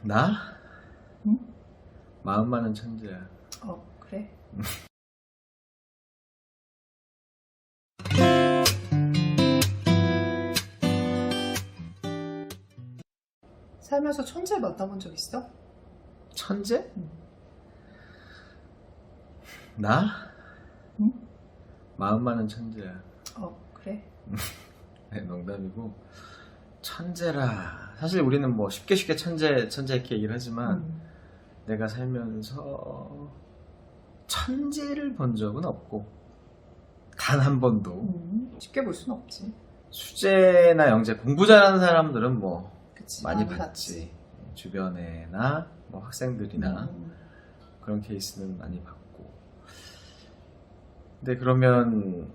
나? 응? 마음 많은 천재야. 그래? 살면서 천재 만나본 적 있어? 천재? 응. 나? 응? 마음 많은 천재야. 그래? 네, 농담이고. 천재라. 사실 우리는 뭐 쉽게 천재 이렇게 얘기를 하지만 내가 살면서 천재를 본 적은 없고 단 한 번도. 쉽게 볼 순 없지. 수재나 영재 공부 잘하는 사람들은 뭐 그치, 많이 많이 봤지. 주변에나 뭐 학생들이나 그런 케이스는 많이 봤고. 근데 그러면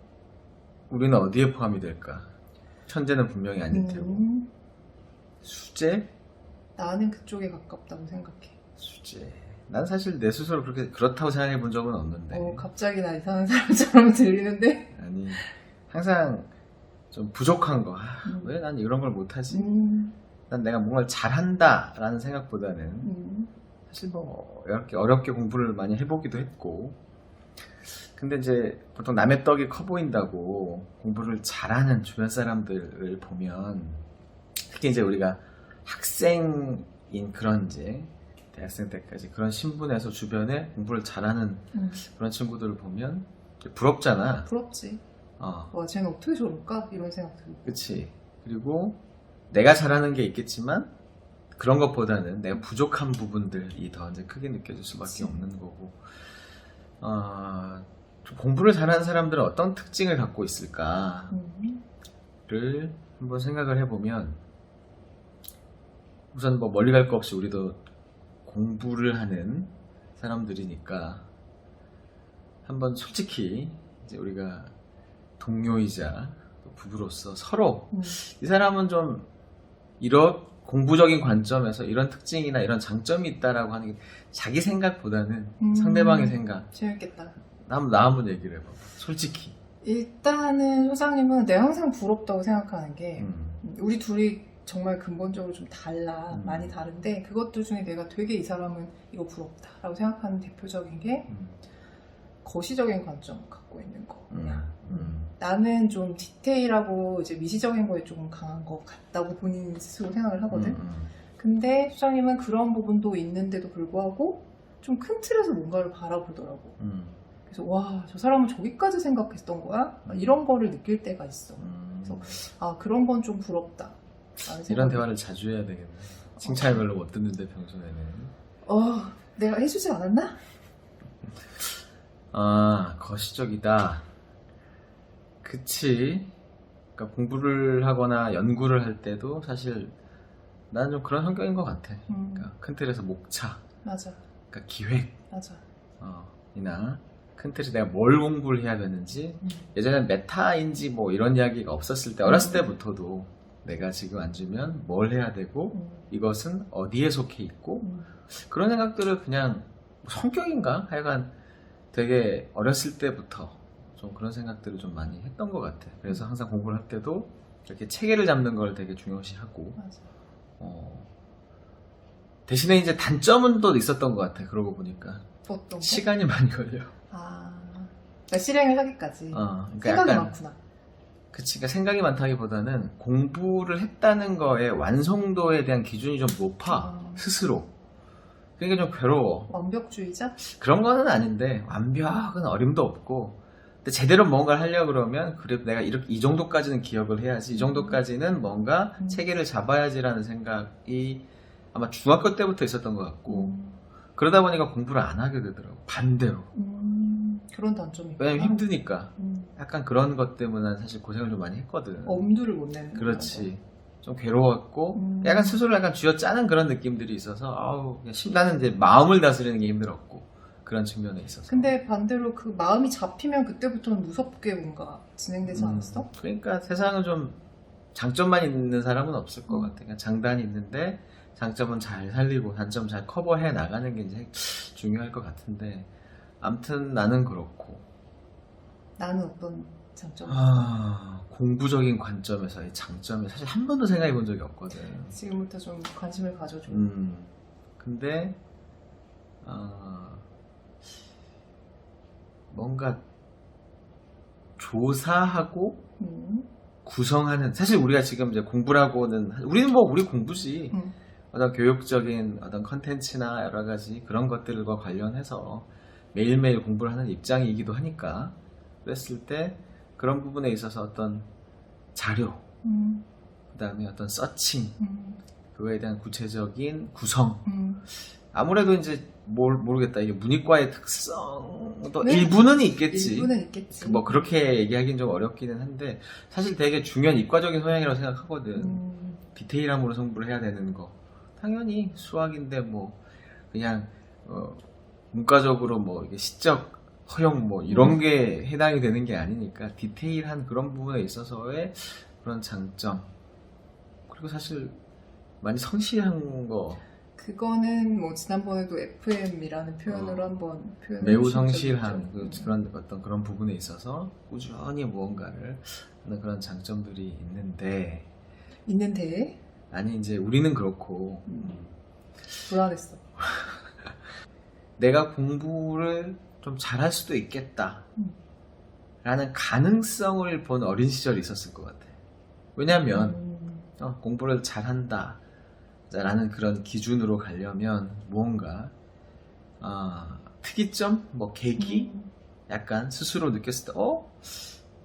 우리는 어디에 포함이 될까? 천재는 분명히 아닐 테고. 수재? 나는 그쪽에 가깝다고 생각해. 수재. 난 사실 내 스스로 그렇다고 생각해 본 적은 없는데. 갑자기 나 이상한 사람처럼 들리는데? 아니, 항상 좀 부족한 거. 왜 난 이런 걸 못하지? 난 내가 뭔가를 잘한다라는 생각보다는 사실 뭐 어렵게 공부를 많이 해보기도 했고. 근데 이제 보통 남의 떡이 커 보인다고 공부를 잘하는 주변 사람들을 보면, 특히 이제 우리가 학생인 그런 이제 대학생 때까지 그런 신분에서 주변에 공부를 잘하는 그런 친구들을 보면 부럽잖아. 부럽지. 와, 쟤는 어떻게 저럴까? 이런 생각 들고. 그치. 그리고 내가 잘하는 게 있겠지만 그런 것보다는 내가 부족한 부분들이 더 이제 크게 느껴질 수밖에 그치. 없는 거고. 공부를 잘하는 사람들은 어떤 특징을 갖고 있을까를 한번 생각을 해보면, 우선 뭐 멀리 갈 거 없이 우리도 공부를 하는 사람들이니까 한번 솔직히 이제 우리가 동료이자 부부로서 서로 이 사람은 좀 이런 공부적인 관점에서 이런 특징이나 이런 장점이 있다라고 하는 게 자기 생각보다는 상대방의 생각. 재밌겠다. 나 한번 얘기를 해봐. 솔직히. 일단은 소장님은 내가 항상 부럽다고 생각하는 게 우리 둘이 정말 근본적으로 좀 달라. 많이 다른데 그것들 중에 내가 되게 이 사람은 이거 부럽다라고 생각하는 대표적인 게 거시적인 관점을 갖고 있는 거. 나는 좀 디테일하고 이제 미시적인 거에 조금 강한 것 같다고 본인 스스로 생각을 하거든. 근데 소장님은 그런 부분도 있는데도 불구하고 좀 큰 틀에서 뭔가를 바라보더라고. 그래서 와, 저 사람은 저기까지 생각했던 거야? 이런 거를 느낄 때가 있어. 그래서 그런 건 좀 부럽다. 이런 대화를 자주 해야 되겠네. 칭찬을 별로 못 듣는데 평소에는. 내가 해주지 않았나? 거시적이다. 그치. 그러니까 공부를 하거나 연구를 할 때도 사실 나는 좀 그런 성격인 것 같아. 그러니까 큰 틀에서 목차. 맞아. 그러니까 기획. 맞아. 이나 큰 틀에서 내가 뭘 공부를 해야 되는지. 예전엔 메타인지 뭐 이런 이야기가 없었을 때, 어렸을 때부터도 내가 지금 앉으면 뭘 해야 되고 이것은 어디에 속해 있고 그런 생각들을 그냥 성격인가? 하여간 되게 어렸을 때부터 좀 그런 생각들을 좀 많이 했던 것 같아. 그래서 항상 공부를 할 때도 이렇게 체계를 잡는 걸 되게 중요시하고. 맞아. 대신에 이제 단점은 또 있었던 것 같아. 그러고 보니까 어떤 거? 시간이 많이 걸려. 실행을 하기까지. 그러니까 생각이 약간, 많구나. 그치. 그러니까 생각이 많다기보다는 공부를 했다는 거에 완성도에 대한 기준이 좀 높아. 스스로. 그러니까 좀 괴로워. 완벽주의자? 그런 거는 아닌데 완벽은 어림도 없고, 근데 제대로 뭔가를 하려고 그러면 그래도 내가 이 정도까지는 기억을 해야지, 이 정도까지는 뭔가 체계를 잡아야지라는 생각이 아마 중학교 때부터 있었던 것 같고, 그러다 보니까 공부를 안 하게 되더라고. 반대로. 그런 단점이 왜냐면 있구나. 힘드니까. 약간 그런 것 때문에 사실 고생을 좀 많이 했거든. 엄두를 못 내는. 그렇지. 좀 괴로웠고, 약간 스스로 약간 쥐어짜는 그런 느낌들이 있어서, 그냥 나는 이제 마음을 다스리는 게 힘들었고, 그런 측면에 있어서. 근데 반대로 그 마음이 잡히면 그때부터는 무섭게 뭔가 진행되지 않았어? 그러니까 세상은 좀 장점만 있는 사람은 없을 것 같아. 그냥 장단이 있는데 장점은 잘 살리고 단점 잘 커버해 나가는 게 이제 중요할 것 같은데, 아무튼 나는 그렇고. 나는 어떤 장점? 공부적인 관점에서의 장점이 사실 한 번도 생각해 본 적이 없거든. 지금부터 좀 관심을 가져줘. 근데 뭔가 조사하고 구성하는, 사실 우리가 지금 이제 공부라고는, 우리는 뭐 우리 공부지. 어떤 교육적인 어떤 컨텐츠나 여러 가지 그런 것들과 관련해서 매일매일 공부를 하는 입장이기도 하니까, 그랬을 때 그런 부분에 있어서 어떤 자료, 그 다음에 어떤 서칭, 그거에 대한 구체적인 구성, 아무래도 이제 모르겠다. 이게 문이과의 특성도 네. 일부는 있겠지. 일부는 있겠지. 뭐 그렇게 얘기하기는 좀 어렵기는 한데, 사실 되게 중요한 이과적인 소양이라고 생각하거든. 디테일함으로 승부를 해야 되는 거. 당연히 수학인데 뭐 그냥 문과적으로 뭐 이게 시적 허용 뭐 이런 게 해당이 되는 게 아니니까, 디테일한 그런 부분에 있어서의 그런 장점, 그리고 사실 많이 성실한 거, 그거는 뭐 지난번에도 FM이라는 표현으로 한번 표현해 매우 주신 적이 성실한 있죠. 그런 어떤 그런 부분에 있어서 꾸준히 무언가를 하는 그런 장점들이 있는데, 아니 이제 우리는 그렇고 불안했어. 내가 공부를 좀 잘할 수도 있겠다 라는 가능성을 본 어린 시절이 있었을 것 같아. 왜냐면 공부를 잘한다 라는 그런 기준으로 가려면 무언가 특이점, 뭐 계기, 약간 스스로 느꼈을 때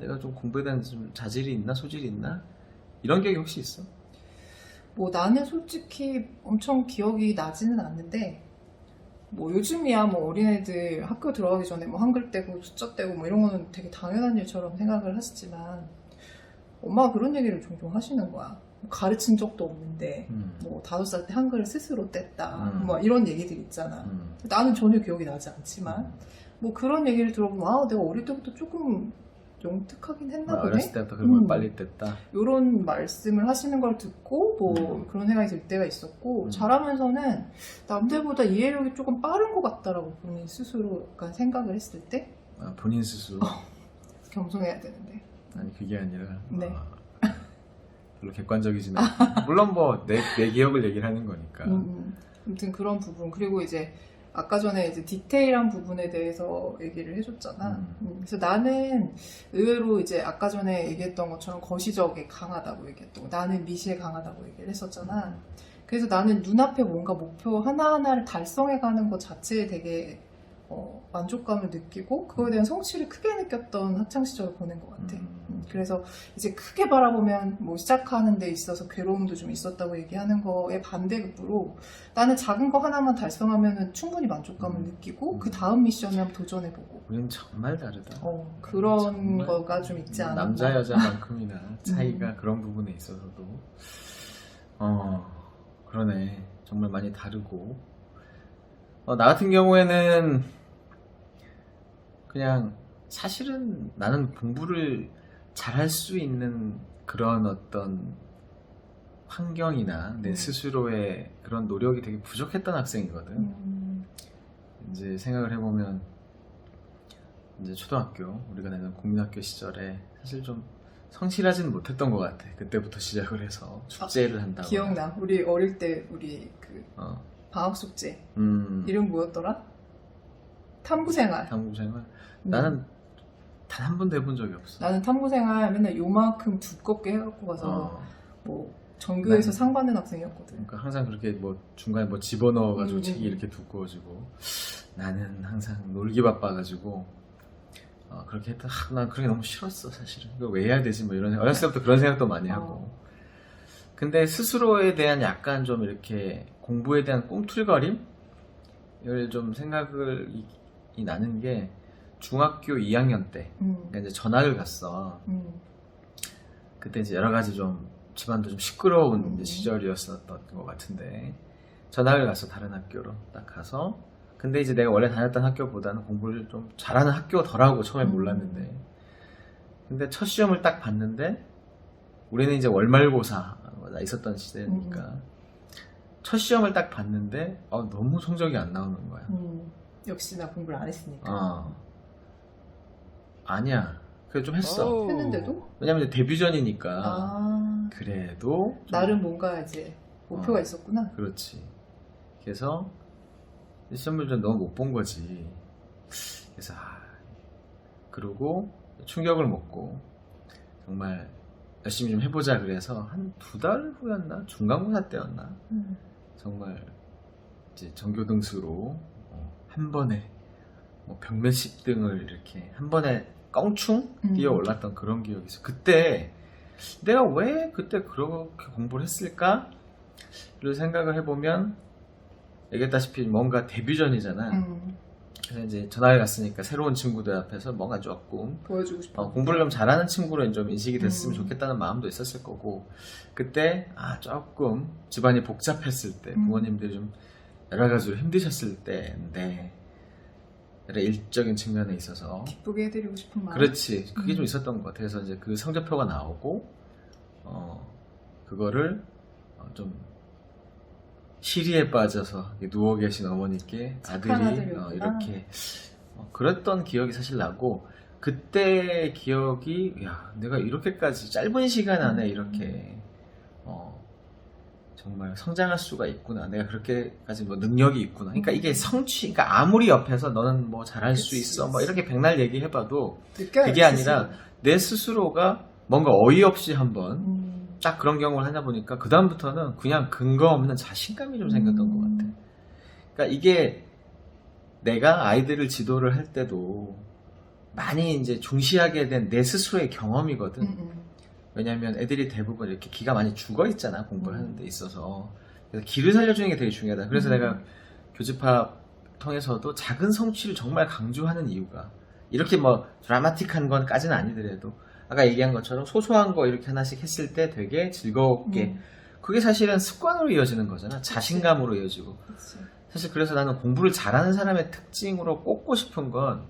내가 좀 공부에 대한 좀 자질이 있나, 소질이 있나, 이런 게 혹시 있어? 뭐 나는 솔직히 엄청 기억이 나지는 않는데, 뭐 요즘이야 뭐 어린애들 학교 들어가기 전에 뭐 한글 떼고 숫자 떼고 뭐 이런 거는 되게 당연한 일처럼 생각을 하시지만, 엄마가 그런 얘기를 종종 하시는 거야. 가르친 적도 없는데 뭐 5살 때 한글을 스스로 뗐다 뭐 이런 얘기들 있잖아. 나는 전혀 기억이 나지 않지만 뭐 그런 얘기를 들어보면 내가 어릴 때부터 조금 영특하긴 했나 보네. 어렸을 때부터 그런 걸 빨리 뗐다. 이런 말씀을 하시는 걸 듣고 뭐 그런 생각이 들 때가 있었고, 자라면서는 남들보다 이해력이 조금 빠른 것 같다라고 본인 스스로 약간 생각을 했을 때. 본인 스스로? 겸손해야 되는데. 아니 그게 아니라 네. 별로 객관적이진 않아. 물론 뭐 내 기억을 얘기를 하는 거니까. 아무튼 그런 부분, 그리고 이제 아까 전에 이제 디테일한 부분에 대해서 얘기를 해줬잖아. 그래서 나는 의외로 이제 아까 전에 얘기했던 것처럼 거시적에 강하다고 얘기했던 거, 나는 미시에 강하다고 얘기를 했었잖아. 그래서 나는 눈앞에 뭔가 목표 하나하나를 달성해가는 것 자체에 되게 만족감을 느끼고 그거에 대한 성취를 크게 느꼈던 학창시절을 보낸 것 같아. 그래서 이제 크게 바라보면 뭐 시작하는 데 있어서 괴로움도 좀 있었다고 얘기하는 거에 반대급부로, 나는 작은 거 하나만 달성하면 충분히 만족감을 느끼고 그 다음 미션을 한번 도전해보고. 우리는 정말 다르다. 그런 정말 거가 좀 있지 않나. 남자 여자만큼이나 차이가 그런 부분에 있어서도 그러네. 정말 많이 다르고, 나 같은 경우에는 그냥 사실은 나는 공부를 잘할 수 있는 그런 어떤 환경이나 내 스스로의 그런 노력이 되게 부족했던 학생이거든. 이제 생각을 해보면 이제 초등학교, 우리가 내는 국민학교 시절에 사실 좀 성실하지는 못했던 것 같아. 그때부터 시작을 해서 축제를 한다고. 기억나. 우리 어릴 때 우리 그 방학 숙제 이름 뭐였더라? 탐구생활. 나는 단 한 번도 해본 적이 없어. 나는 탐구생활 맨날 요만큼 두껍게 해갖고 가서 뭐 전교에서 상 받는 학생이었거든. 그러니까 항상 그렇게 뭐 중간에 뭐 집어넣어가지고 책이 이렇게 두꺼워지고, 나는 항상 놀기 바빠가지고 그렇게 했다. 난 그런 게 너무 싫었어 사실은. 이거 왜 해야 되지 뭐 이런, 어렸을 때부터 그런 생각도 많이 하고. 근데 스스로에 대한 약간 좀 이렇게 공부에 대한 꿈틀거림을 좀 생각이 나는 게 중학교 2학년 때 이제 전학을 갔어. 그때 이제 여러 가지 좀 집안도 좀 시끄러운 이제 시절이었었던 것 같은데, 전학을 갔어. 다른 학교로 딱 가서. 근데 이제 내가 원래 다녔던 학교보다는 공부를 좀 잘하는 학교더라고. 처음에 몰랐는데. 근데 첫 시험을 딱 봤는데, 우리는 이제 월말고사가 있었던 시대니까 첫 시험을 딱 봤는데 너무 성적이 안 나오는 거야. 역시 나 공부를 안 했으니까. 아니야. 그래 좀 했어. 했는데도? 왜냐면 이제 데뷔전이니까. 그래도 나름 뭔가 이제 목표가 있었구나. 그렇지. 그래서 시험을 좀 너무 못 본 거지. 그래서 그러고 충격을 먹고 정말 열심히 좀 해보자 그래서 한 2달 후였나? 중간고사 때였나? 정말 이제 전교등수로 한 번에 뭐 병몇십 등을 이렇게 한 번에 껑충 뛰어 올랐던 그런 기억이 있어. 그때 내가 왜 그때 그렇게 공부를 했을까를 생각을 해보면 얘기했다시피 뭔가 데뷔전이잖아. 그래서 이제 전학을 갔으니까 새로운 친구들 앞에서 뭔가 조금 보여주고 싶어. 공부를 좀 잘하는 친구로 좀 인식이 됐으면 좋겠다는 마음도 있었을 거고, 그때 조금 집안이 복잡했을 때, 부모님들이 좀 여러 가지로 힘드셨을 때인데, 여러 일적인 측면에 있어서 기쁘게 해드리고 싶은 마음. 그렇지, 그게 좀 있었던 것 같아. 그래서 이제 그 성적표가 나오고 그거를 좀 시리에 빠져서 누워 계신 어머니께 아들이 이렇게 그랬던 기억이 사실 나고, 그때 기억이 내가 이렇게까지 짧은 시간 안에 이렇게 정말 성장할 수가 있구나, 내가 그렇게까지 뭐 능력이 있구나. 그러니까 이게 성취, 그러니까 아무리 옆에서 너는 뭐 잘할 수 있어 뭐 이렇게 백날 얘기해봐도 그게 아니라 내 스스로가 뭔가 어이없이 한번 딱 그런 경험을 하다 보니까 그 다음부터는 그냥 근거 없는 자신감이 좀 생겼던 것 같아. 그러니까 이게 내가 아이들을 지도를 할 때도 많이 이제 중시하게 된 내 스스로의 경험이거든. 왜냐면 애들이 대부분 이렇게 기가 많이 죽어 있잖아, 공부를 하는 데 있어서. 그래서 기를 살려주는 게 되게 중요하다. 그래서 내가 교집합 통해서도 작은 성취를 정말 강조하는 이유가, 이렇게 뭐 드라마틱한 건까지는 아니더라도 아까 얘기한 것처럼 소소한 거 이렇게 하나씩 했을 때 되게 즐겁게, 그게 사실은 습관으로 이어지는 거잖아. 자신감으로 이어지고. 사실 그래서 나는 공부를 잘하는 사람의 특징으로 꼽고 싶은 건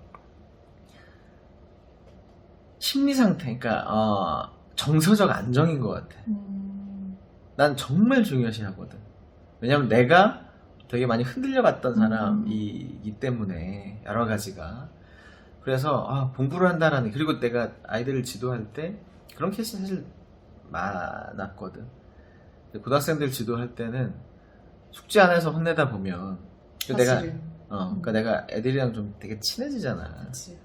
심리 상태, 그러니까 정서적 안정인 것 같아. 난 정말 중요시 하거든. 왜냐면 내가 되게 많이 흔들려 갔던 사람이기 때문에, 여러 가지가. 그래서 공부를 한다라는, 그리고 내가 아이들을 지도할 때 그런 케이스 사실 많았거든. 고등학생들 지도할 때는 숙제 안 해서 혼내다 보면 그러니까 내가 애들이랑 좀 되게 친해지잖아. 그치.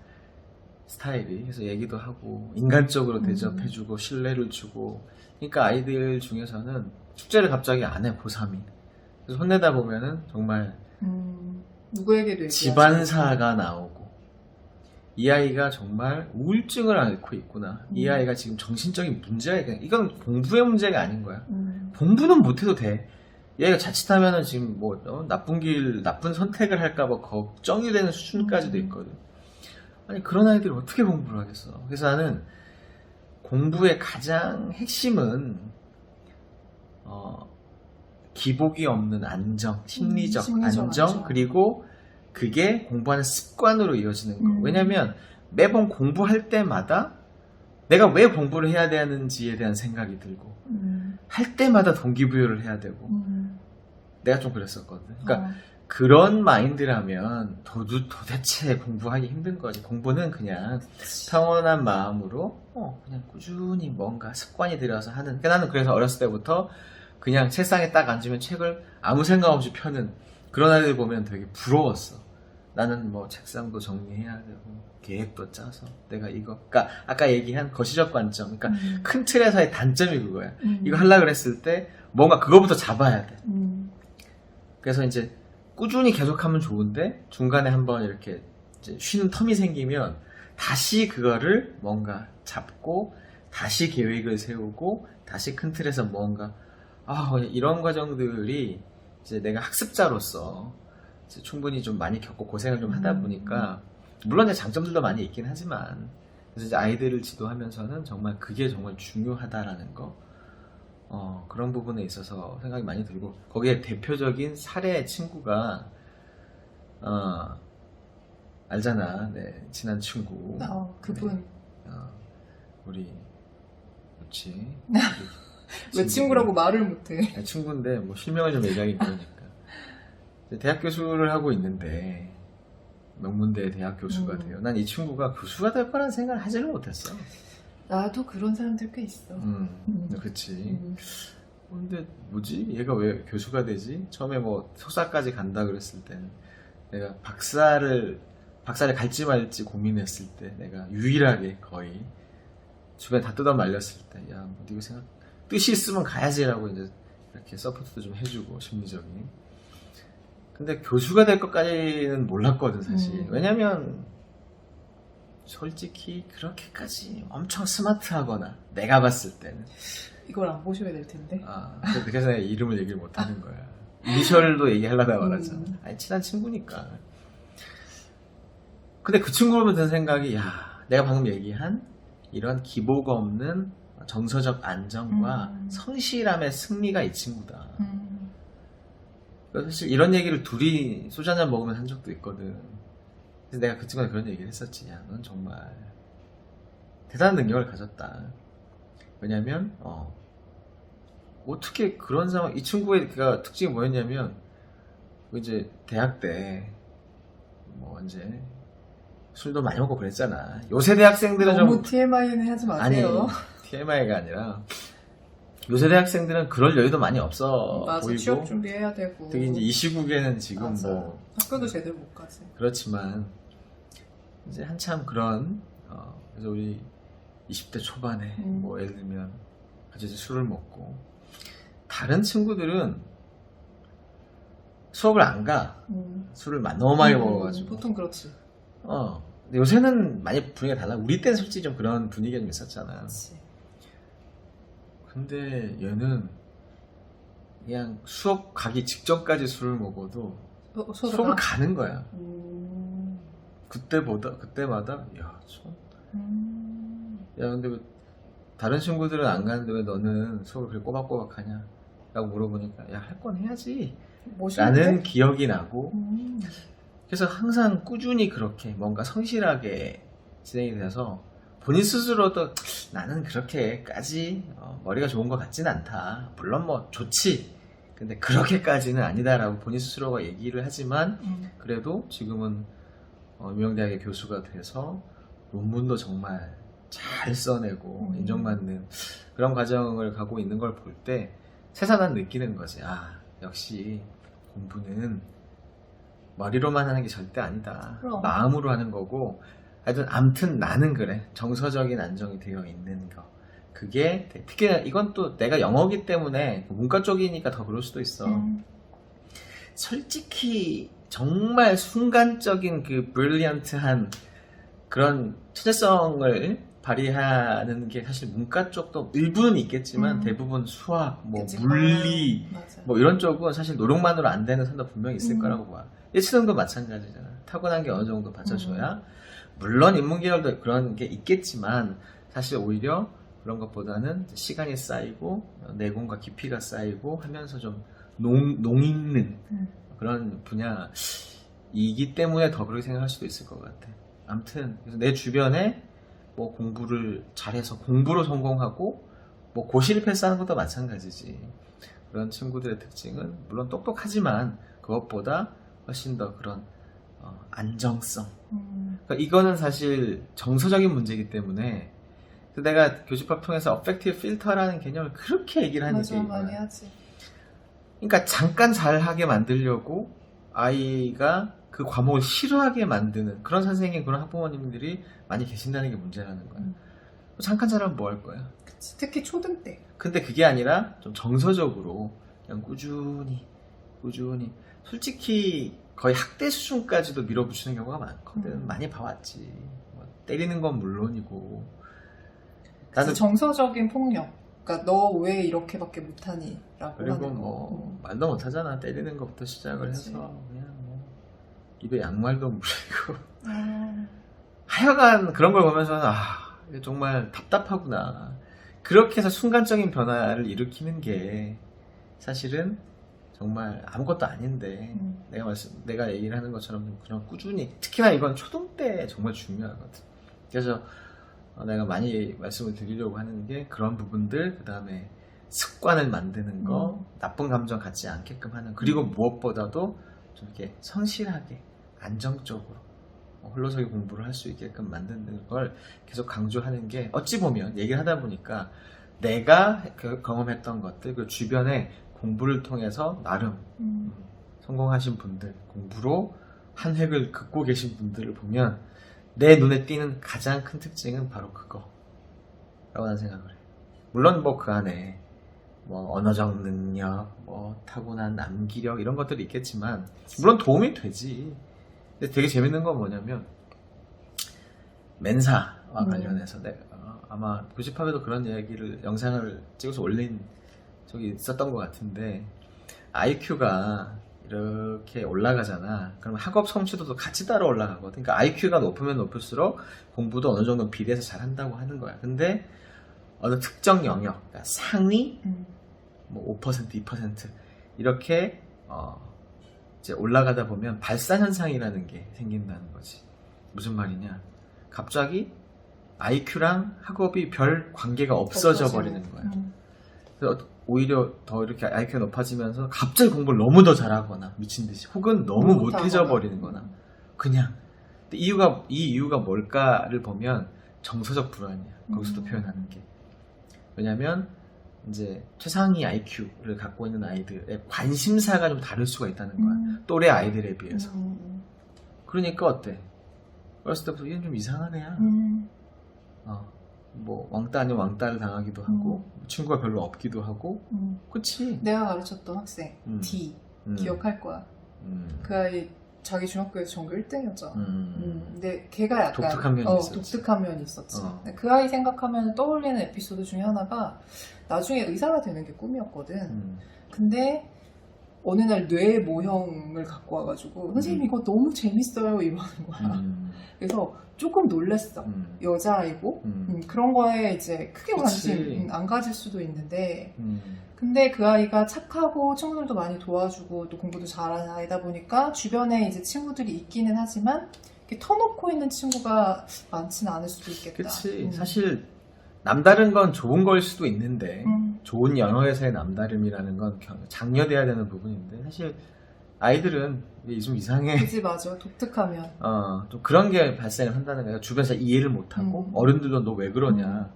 스타일이. 그래서 얘기도 하고 인간적으로 대접해주고 신뢰를 주고. 그러니까 아이들 중에서는 숙제를 갑자기 안 해, 고3이. 그래서 혼내다 보면은 정말 누구에게도 집안사가 나오고, 이 아이가 정말 우울증을 앓고 있구나, 이 아이가 지금 정신적인 문제가 있구나. 이건 공부의 문제가 아닌 거야. 공부는 못해도 돼. 얘가 자칫하면은 지금 뭐 나쁜 선택을 할까봐 걱정이 되는 수준까지도 있거든. 아니, 그런 아이들이 어떻게 공부를 하겠어. 그래서 나는 공부의 가장 핵심은 기복이 없는 안정, 심리적 안정, 그리고 그게 공부하는 습관으로 이어지는 거. 왜냐면 매번 공부할 때마다 내가 왜 공부를 해야 되는지에 대한 생각이 들고, 할 때마다 동기부여를 해야 되고. 내가 좀 그랬었거든. 그러니까 그런 마인드라면 도대체 공부하기 힘든 거지. 공부는 그냥 평온한 마음으로 그냥 꾸준히 뭔가 습관이 들여서 하는. 그러니까 나는 그래서 어렸을 때부터 그냥 책상에 딱 앉으면 책을 아무 생각 없이 펴는 그런 아이들 보면 되게 부러웠어. 나는 뭐 책상도 정리해야 되고 계획도 짜서 내가 이거, 그러니까 아까 얘기한 거시적 관점, 그러니까 큰 틀에서의 단점이 그거야. 이거 하려고 그랬을 때 뭔가 그거부터 잡아야 돼. 그래서 이제 꾸준히 계속하면 좋은데 중간에 한번 이렇게 이제 쉬는 텀이 생기면 다시 그거를 뭔가 잡고 다시 계획을 세우고 다시 큰 틀에서 뭔가 이런 과정들이 이제 내가 학습자로서 이제 충분히 좀 많이 겪고 고생을 좀 하다 보니까, 물론 이제 장점들도 많이 있긴 하지만, 그래서 이제 아이들을 지도하면서는 정말 그게 정말 중요하다라는 거, 그런 부분에 있어서 생각이 많이 들고, 거기에 대표적인 사례의 친구가 알잖아, 네, 친한 친구. 그분. 네. 우리 그렇지. 왜 친구라고 말을 못해? 친구인데 뭐 실명을 좀 얘기하기 그러니까. 대학 교수를 하고 있는데 명문대 대학 교수가 돼요. 난 이 친구가 교수가 될 거라는 생각을 하지를 못했어. 나도 그런 사람들 꽤 있어. 그렇지. 근데 뭐지? 얘가 왜 교수가 되지? 처음에 뭐 석사까지 간다 그랬을 때는 내가 박사를 갈지 말지 고민했을 때 내가 유일하게 거의 주변에 다 뜯어 말렸을 때 야, 뭐 이거 뜻이 있으면 가야지라고 이제 이렇게 서포트도 좀 해주고 심리적인. 근데 교수가 될 것까지는 몰랐거든 사실. 왜냐면 솔직히 그렇게까지 엄청 스마트하거나 내가 봤을 때는 이걸 안 보셔야 될 텐데. 그래서 내가 이름을 얘기를 못 하는 거야. 이니셜도 얘기하려다 말았잖아. 아니 친한 친구니까. 근데 그 친구 보면 든 생각이 야 내가 방금 얘기한 이런 기복 없는 정서적 안정과 성실함의 승리가 이 친구다. 사실 이런 얘기를 둘이 소주 한잔 먹으면 한 적도 있거든. 그래서 내가 그 친구한테 그런 얘기를 했었지. 야, 넌 정말 대단한 능력을 가졌다. 왜냐면 어떻게 그런 상황, 이 친구의 특징이 뭐였냐면 이제 대학 때 뭐 이제 술도 많이 먹고 그랬잖아. 요새 대학생들은 너무 TMI는 하지 마세요. 아니 TMI가 아니라 요새 대학생들은 그럴 여유도 많이 없어 맞아, 보이고 취업 준비해야 되고 특히 이제 이 시국에는 지금 맞아. 뭐 학교도 제대로 못 가지. 그렇지만 이제 한참 그런 그래서 우리 20대 초반에 뭐 예를 들면 같이 이제 술을 먹고 다른 친구들은 수업을 안 가. 술을 너무 많이 먹어가지고. 보통 그렇지. 근데 요새는 많이 분위기가 달라. 우리 때는 솔직히 좀 그런 분위기가 좀 있었잖아. 그치. 근데 얘는 그냥 수업 가기 직전까지 술을 먹어도 수업을 가는 거야. 그때마다 야 근데 왜 다른 친구들은 안 가는데 왜 너는 수업을 그렇게 꼬박꼬박 하냐 라고 물어보니까 야 할 건 해야지 라는 기억이 나고 그래서 항상 꾸준히 그렇게 뭔가 성실하게 진행이 돼서 본인 스스로도 나는 그렇게까지 머리가 좋은 것 같진 않다. 물론 뭐 좋지. 근데 그렇게까지는 아니다라고 본인 스스로가 얘기를 하지만 그래도 지금은 유명대학의 교수가 돼서 논문도 정말 잘 써내고 인정받는 그런 과정을 가고 있는 걸 볼 때 새삼 난 느끼는 거지. 역시 공부는 머리로만 하는 게 절대 아니다. 그럼. 마음으로 하는 거고 하여튼 암튼 나는 그래. 정서적인 안정이 되어 있는 거. 그게 특히나 이건 또 내가 영어기 때문에 문과 쪽이니까 더 그럴 수도 있어. 솔직히 정말 순간적인 그 브릴리언트한 그런 천재성을 발휘하는 게 사실 문과 쪽도 일부는 있겠지만 대부분 수학, 뭐 그치, 물리 뭐 이런 쪽은 사실 노력만으로 안 되는 산도 분명히 있을 거라고 봐. 예체능도 마찬가지잖아. 타고난 게 어느 정도 받쳐줘야 물론 인문계열도 그런 게 있겠지만 사실 오히려 그런 것보다는 시간이 쌓이고 내공과 깊이가 쌓이고 하면서 좀 농있는 그런 분야이기 때문에 더 그렇게 생각할 수도 있을 것 같아. 아무튼 그래서 내 주변에 뭐 공부를 잘해서 공부로 성공하고 뭐 고시를 패스하는 것도 마찬가지지. 그런 친구들의 특징은 물론 똑똑하지만 그것보다 훨씬 더 그런 안정성. 그러니까 이거는 사실 정서적인 문제이기 때문에 내가 교집합 통해서 어펙티브 필터라는 개념을 그렇게 얘기를 하는 게 많이 하지. 그러니까 잠깐 잘하게 만들려고 아이가 그 과목을 싫어하게 만드는 그런 선생님, 그런 학부모님들이 많이 계신다는 게 문제라는 거야. 잠깐 잘하면 뭐 할 거야? 그치, 특히 초등 때. 근데 그게 아니라 좀 정서적으로 그냥 꾸준히 솔직히 거의 학대 수준까지도 밀어붙이는 경우가 많거든. 많이 봐왔지. 뭐 때리는 건 물론이고. 나는 정서적인 폭력. 그러니까 너 왜 이렇게밖에 못하니? 라고 그리고 하는 뭐 말도 못하잖아. 때리는 것부터 시작을 그치. 해서 그냥 뭐 입에 양말도 물리고 하여간 그런 걸 보면서는 이게 정말 답답하구나. 그렇게 해서 순간적인 변화를 일으키는 게 사실은 정말 아무것도 아닌데 내가 얘기를 하는 것처럼 그냥 꾸준히 특히나 이건 초등 때 정말 중요하거든. 그래서 내가 많이 말씀을 드리려고 하는 게 그런 부분들, 그 다음에 습관을 만드는 거, 나쁜 감정 갖지 않게끔 하는, 그리고 무엇보다도 좀 이렇게 성실하게 안정적으로 홀로서기 공부를 할 수 있게끔 만드는 걸 계속 강조하는 게 어찌 보면 얘기를 하다 보니까 내가 경험했던 것들, 그 주변에 공부를 통해서 나름 성공하신 분들, 공부로 한 획을 긋고 계신 분들을 보면 내 눈에 띄는 가장 큰 특징은 바로 그거라고 난 생각을 해. 물론 뭐 그 안에 뭐 언어적 능력, 뭐 타고난 암기력 이런 것들이 있겠지만 물론 도움이 되지. 근데 되게 재밌는 건 뭐냐면 멘사와 관련해서 내가 아마 교집합에도 그런 이야기를 영상을 찍어서 올린 적이 있었던 것 같은데 IQ가 이렇게 올라가잖아. 그럼 학업 성취도도 같이 따라 올라가거든. 그러니까 IQ가 높으면 높을수록 공부도 어느 정도 비례해서 잘한다고 하는 거야. 근데 어느 특정 영역, 그러니까 상위 뭐 5%, 2% 이렇게 이제 올라가다 보면 발산 현상이라는 게 생긴다는 거지. 무슨 말이냐? 갑자기 IQ랑 학업이 별 관계가 없어져 버리는 거야. 그래서 오히려 더 이렇게 IQ가 높아지면서 갑자기 공부를 너무 더 잘하거나 미친 듯이 혹은 너무 못해져 버리는 거나 그냥. 근데 이 이유가 뭘까를 보면 정서적 불안이야. 거기서도 표현하는 게. 왜냐면 이제 최상위 IQ를 갖고 있는 아이들의 관심사가 좀 다를 수가 있다는 거야. 또래 아이들에 비해서. 그러니까 어때? 어렸을 때부터 얘는 좀 이상한 애야. 뭐 왕따 아니면 왕따를 당하기도 하고 친구가 별로 없기도 하고 그치? 내가 가르쳤던 학생 D 기억할 거야. 그 아이 자기 중학교에서 전교 1등이었잖아. 근데 걔가 약간 독특한 면이 있었지. 독특한 면이 있었지. 그 아이 생각하면 떠올리는 에피소드 중에 하나가 나중에 의사가 되는 게 꿈이었거든. 근데 어느 날 뇌 모형을 갖고 와가지고 선생님 이거 너무 재밌어요 이러는 거야. 그래서 조금 놀랬어. 여자아이고 그런 거에 이제 크게 관심 안 가질 수도 있는데 근데 그 아이가 착하고 친구들도 많이 도와주고 또 공부도 잘하는 아이다 보니까 주변에 이제 친구들이 있기는 하지만 이렇게 터놓고 있는 친구가 많지는 않을 수도 있겠다. 그치. 사실 남다른 건 좋은 걸 수도 있는데 좋은 영역에서의 남다름이라는 건 장려돼야 되는 부분인데 사실 아이들은 좀 이상해. 그치, 맞아. 독특하면. 좀 그런 게 발생을 한다는 거야. 주변에서 이해를 못하고 어른들도 너 왜 그러냐.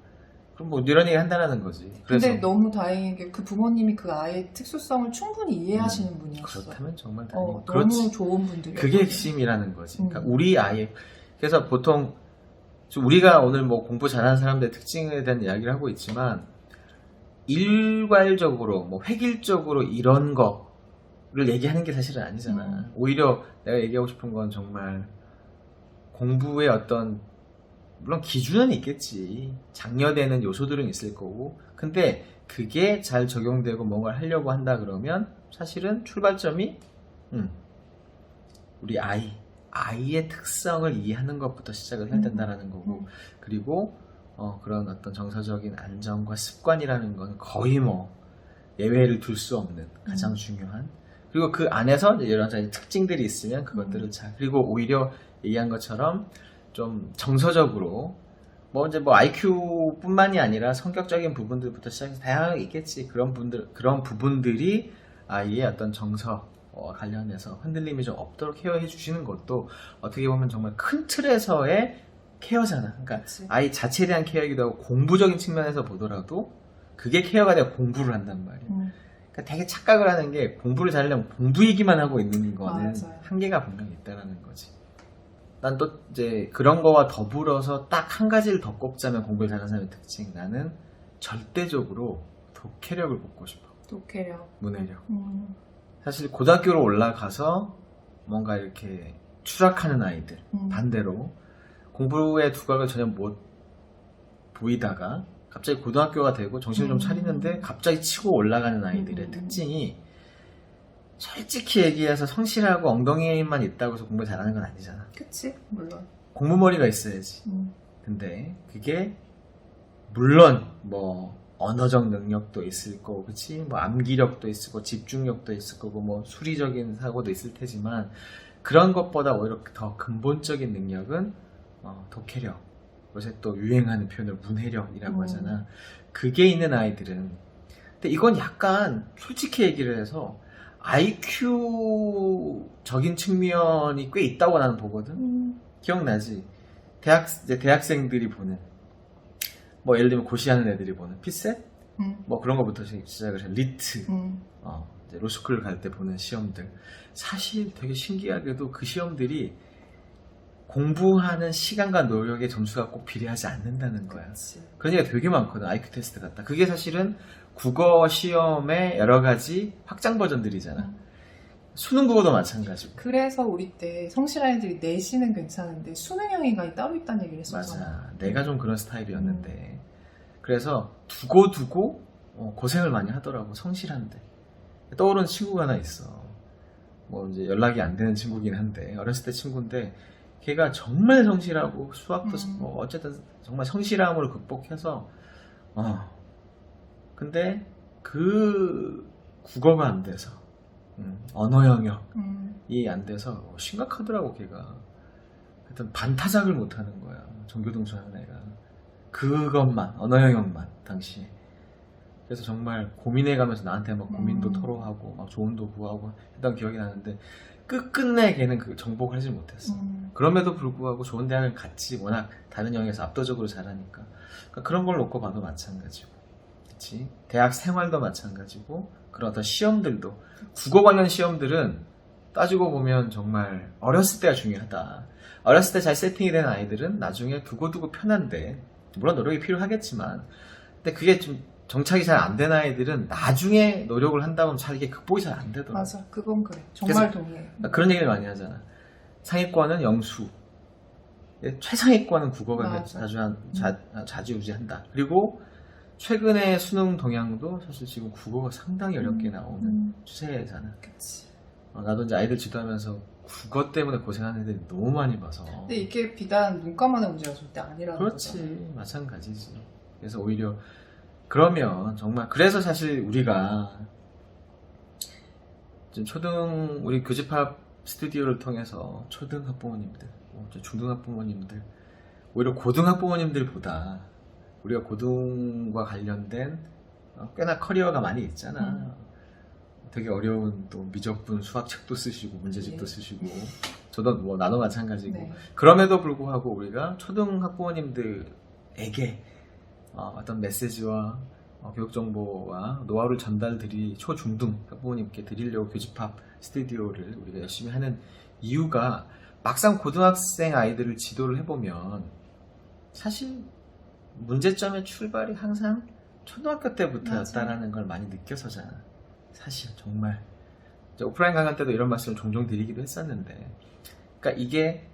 그럼 뭐 이런 얘기 한다는 거지. 그래서 근데 너무 다행인 게 그 부모님이 그 아이의 특수성을 충분히 이해하시는 분이었어. 그렇다면 정말 다행이고. 너무 좋은 분들이에요. 그게 핵심이라는 거지. 그러니까 우리 아이. 그래서 보통 우리가 오늘 뭐 공부 잘하는 사람들의 특징에 대한 이야기를 하고 있지만 일괄적으로 뭐 획일적으로 이런 거를 얘기하는 게 사실은 아니잖아. 오히려 내가 얘기하고 싶은 건 정말 공부의 어떤 물론 기준은 있겠지. 장려되는 요소들은 있을 거고 근데 그게 잘 적용되고 뭔가를 하려고 한다 그러면 사실은 출발점이 우리 아이의 특성을 이해하는 것부터 시작을 해야 된다는 거고 그리고 그런 어떤 정서적인 안정과 습관이라는 건 거의 뭐 예외를 둘 수 없는 가장 중요한 그리고 그 안에서 이제 여러 가지 특징들이 있으면 그것들을 잘 그리고 오히려 얘기한 것처럼 좀 정서적으로 뭐 이제 뭐 IQ뿐만이 아니라 성격적인 부분들부터 시작해서 다양하게 있겠지. 그런 부분들이 아이의 어떤 정서 관련해서 흔들림이 좀 없도록 케어해 주시는 것도 어떻게 보면 정말 큰 틀에서의 케어잖아. 그러니까 그치. 아이 자체에 대한 케어이기도 하고 공부적인 측면에서 보더라도 그게 케어가 되고 공부를 한단 말이야. 그러니까 되게 착각을 하는 게 공부를 잘하려면 공부 얘기만 하고 있는 거는 맞아요. 한계가 분명히 있다는 거지. 난 또 이제 그런 거와 더불어서 딱 한 가지를 더 꼽자면 공부를 잘하는 사람의 특징. 나는 절대적으로 독해력을 뽑고 싶어. 독해력. 문해력. 사실 고등학교로 올라가서 뭔가 이렇게 추락하는 아이들 반대로 공부의 두각을 전혀 못 보이다가 갑자기 고등학교가 되고 정신을 좀 차리는데 갑자기 치고 올라가는 아이들의 특징이 솔직히 얘기해서 성실하고 엉덩이만 있다고 해서 공부 잘하는 건 아니잖아. 그치, 물론. 공부머리가 있어야지. 근데 그게 물론 뭐 언어적 능력도 있을 거고, 그치? 뭐 암기력도 있을 거고, 집중력도 있을 거고, 뭐 수리적인 사고도 있을 테지만 그런 것보다 오히려 더 근본적인 능력은 독해력. 요새 또 유행하는 표현을 문해력이라고 하잖아. 그게 있는 아이들은 근데 이건 약간 솔직히 얘기를 해서 IQ적인 측면이 꽤 있다고 나는 보거든. 기억나지? 대학생들이 보는 뭐 예를 들면 고시하는 애들이 보는 피셋 뭐 그런 거부터 시작을 해서 리트 이제 로스쿨 갈 때 보는 시험들 사실 되게 신기하게도 그 시험들이 공부하는 시간과 노력의 점수가 꼭 비례하지 않는다는 거야. 그치. 그런 얘기가 되게 많거든. IQ 테스트 같다. 그게 사실은 국어 시험의 여러 가지 확장 버전들이잖아. 수능 국어도 마찬가지고. 그래서 우리 때 성실한 애들이 내신은 괜찮은데 수능형인가 따로 있다는 얘기를 했었잖아. 맞아. 내가 좀 그런 스타일이었는데. 그래서 두고 고생을 많이 하더라고. 성실한데. 떠오르는 친구가 하나 있어. 뭐 이제 연락이 안 되는 친구긴 한데 어렸을 때 친구인데 걔가 정말 성실하고 수학도 뭐 어쨌든 정말 성실함으로 극복해서 근데 그 국어가 안 돼서 언어 영역이 안 돼서 심각하더라고. 걔가 하여튼 반타작을 못하는 거야. 전교동수 하는 애가 그것만 언어 영역만 당시에. 그래서 정말 고민해가면서 나한테 막 고민도 토로하고 막 조언도 구하고 했던 기억이 나는데 끝끝내 걔는 그 정복을 하지 못했어. 그럼에도 불구하고 좋은 대학을 갔지. 워낙 다른 영역에서 압도적으로 잘하니까. 그러니까 그런 걸 놓고 봐도 마찬가지고, 그렇지? 대학 생활도 마찬가지고 그런 어떤 시험들도 국어 관련 시험들은 따지고 보면 정말 어렸을 때가 중요하다. 어렸을 때 잘 세팅이 된 아이들은 나중에 두고두고 편한데 물론 노력이 필요하겠지만 근데 그게 좀 정착이 잘 안 된 아이들은 나중에 노력을 한다면 잘 이게 극복이 잘 안 되더라고. 맞아, 그건 그래. 정말 동의해. 그런 얘기를 많이 하잖아. 상위권은 영수, 최상위권은 국어가 좌지우지한다. 그리고 최근에 수능 동향도 사실 지금 국어가 상당히 어렵게 나오는 추세잖아. 그치. 나도 이제 아이들 지도하면서 국어 때문에 고생하는 애들이 너무 많이 봐서. 근데 이게 비단 문과만의 문제가 절대 아니라는 그렇지. 거잖아. 마찬가지지. 그래서 오히려 그러면 정말 그래서 사실 우리가 지금 우리 교집합 스튜디오를 통해서 초등학부모님들, 중등학부모님들, 오히려 고등학부모님들보다 우리가 고등과 관련된 꽤나 커리어가 많이 있잖아. 되게 어려운 또 미적분 수학책도 쓰시고 문제집도 쓰시고 저도 뭐 나도 마찬가지고. 네. 그럼에도 불구하고 우리가 초등학부모님들에게 어떤 메시지와 교육정보와 노하우를 전달드리 초중등 학부모님께 드리려고 교집합 스튜디오를 우리가 열심히 하는 이유가 막상 고등학생 아이들을 지도를 해보면 사실 문제점의 출발이 항상 초등학교 때부터였다라는 걸 많이 느껴서잖아. 사실 정말 오프라인 강연 때도 이런 말씀을 종종 드리기도 했었는데, 그러니까 이게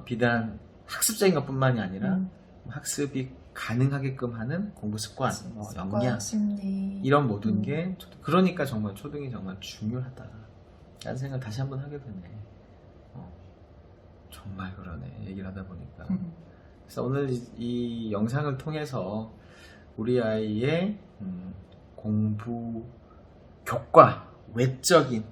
비단 학습적인 것뿐만이 아니라 학습이 가능하게끔 하는 공부 습관, 역량, 심리 이런 모든 게 그러니까 정말 초등이 정말 중요하다 라는 생각을 다시 한번 하게 되네. 정말 그러네, 얘기를 하다 보니까. 그래서 오늘 이 영상을 통해서 우리 아이의 공부 교과, 외적인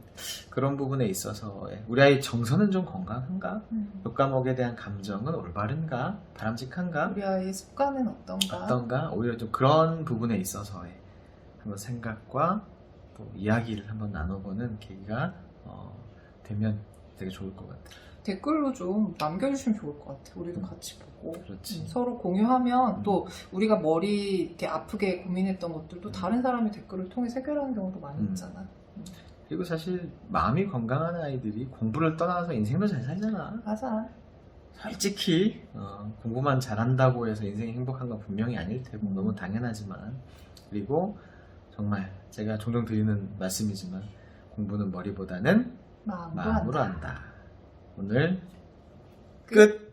그런 부분에 있어서 우리 아이 정서는 좀 건강한가? 교과목에 대한 감정은 올바른가? 바람직한가? 우리 아이의 습관은 어떤가? 오히려 좀 그런 부분에 있어서의 한번 생각과 또 이야기를 한번 나눠보는 계기가 되면 되게 좋을 것 같아요. 댓글로 좀 남겨주시면 좋을 것 같아요. 우리도 같이 보고 그렇지. 서로 공유하면 또 우리가 머리 이렇게 아프게 고민했던 것들도 다른 사람의 댓글을 통해 해결하는 경우도 많이 있잖아. 그리고 사실 마음이 건강한 아이들이 공부를 떠나서 인생도 잘 살잖아. 맞아. 솔직히 공부만 잘한다고 해서 인생이 행복한 건 분명히 아닐 테고 너무 당연하지만, 그리고 정말 제가 종종 드리는 말씀이지만 공부는 머리보다는 마음으로 한다. 오늘 끝!